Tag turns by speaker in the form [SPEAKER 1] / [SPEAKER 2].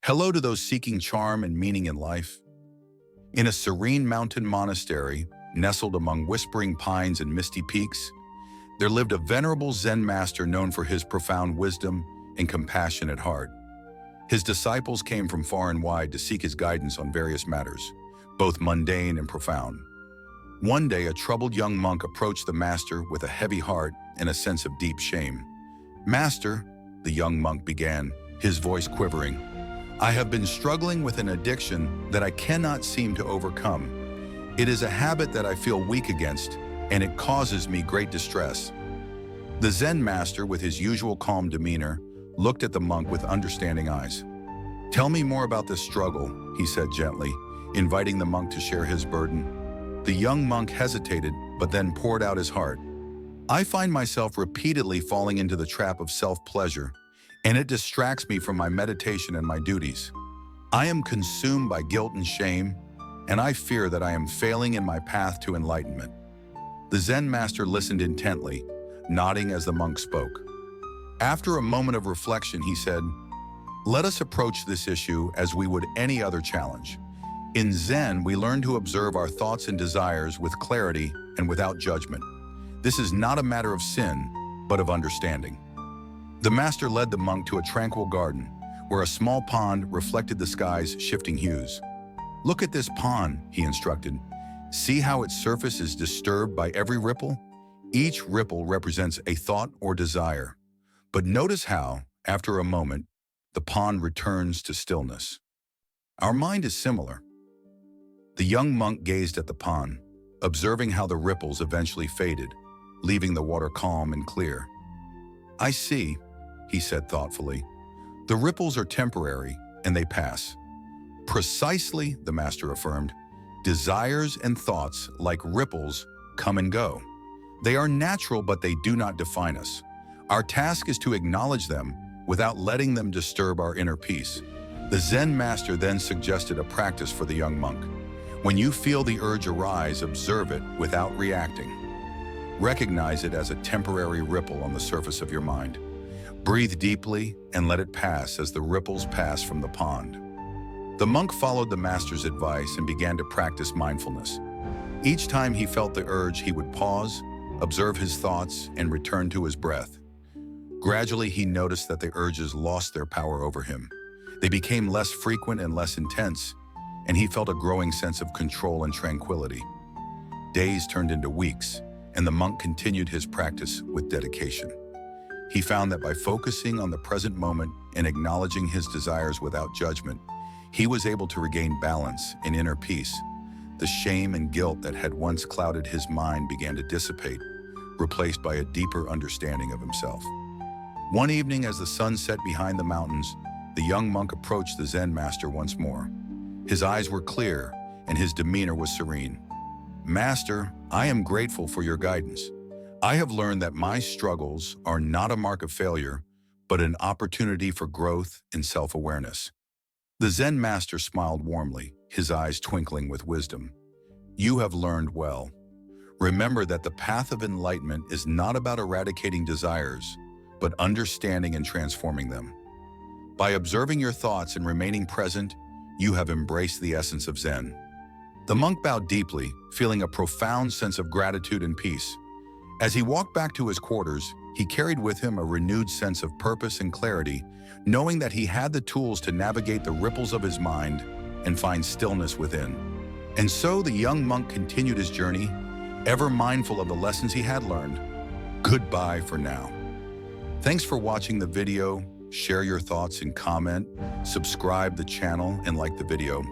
[SPEAKER 1] Hello to those seeking charm and meaning in life. In a serene mountain monastery, nestled among whispering pines and misty peaks, there lived a venerable Zen master known for his profound wisdom and compassionate heart. His disciples came from far and wide to seek his guidance on various matters, both mundane and profound. One day, a troubled young monk approached the master with a heavy heart and a sense of deep shame. "Master," the young monk began, his voice quivering, "I have been struggling with an addiction that I cannot seem to overcome. It is a habit that I feel weak against, and it causes me great distress." The Zen master, with his usual calm demeanor, looked at the monk with understanding eyes. "Tell me more about this struggle," he said gently, inviting the monk to share his burden. The young monk hesitated, but then poured out his heart. "I find myself repeatedly falling into the trap of self-pleasure, and it distracts me from my meditation and my duties. I am consumed by guilt and shame, and I fear that I am failing in my path to enlightenment." The Zen master listened intently, nodding as the monk spoke. After a moment of reflection, he said, "Let us approach this issue as we would any other challenge. In Zen, we learn to observe our thoughts and desires with clarity and without judgment. This is not a matter of sin, but of understanding." The master led the monk to a tranquil garden, where a small pond reflected the sky's shifting hues. "Look at this pond," he instructed. "See how its surface is disturbed by every ripple? Each ripple represents a thought or desire. But notice how, after a moment, the pond returns to stillness. Our mind is similar." The young monk gazed at the pond, observing how the ripples eventually faded, leaving the water calm and clear. "I see," he said thoughtfully. "The ripples are temporary, and they pass." "Precisely," the master affirmed. "Desires and thoughts, like ripples, come and go. They are natural, but they do not define us. Our task is to acknowledge them without letting them disturb our inner peace." The Zen master then suggested a practice for the young monk. "When you feel the urge arise, observe it without reacting. Recognize it as a temporary ripple on the surface of your mind. Breathe deeply and let it pass as the ripples pass from the pond." The monk followed the master's advice and began to practice mindfulness. Each time he felt the urge, he would pause, observe his thoughts, and return to his breath. Gradually, he noticed that the urges lost their power over him. They became less frequent and less intense, and he felt a growing sense of control and tranquility. Days turned into weeks, and the monk continued his practice with dedication. He found that by focusing on the present moment and acknowledging his desires without judgment, he was able to regain balance and inner peace. The shame and guilt that had once clouded his mind began to dissipate, replaced by a deeper understanding of himself. One evening, as the sun set behind the mountains, the young monk approached the Zen master once more. His eyes were clear, and his demeanor was serene. "Master, I am grateful for your guidance. I have learned that my struggles are not a mark of failure, but an opportunity for growth and self-awareness." The Zen master smiled warmly, his eyes twinkling with wisdom. "You have learned well. Remember that the path of enlightenment is not about eradicating desires, but understanding and transforming them. By observing your thoughts and remaining present, you have embraced the essence of Zen." The monk bowed deeply, feeling a profound sense of gratitude and peace. As he walked back to his quarters, he carried with him a renewed sense of purpose and clarity, knowing that he had the tools to navigate the ripples of his mind and find stillness within. And so the young monk continued his journey, ever mindful of the lessons he had learned. Goodbye for now. Thanks for watching the video. Share your thoughts and comment, subscribe the channel, and like the video.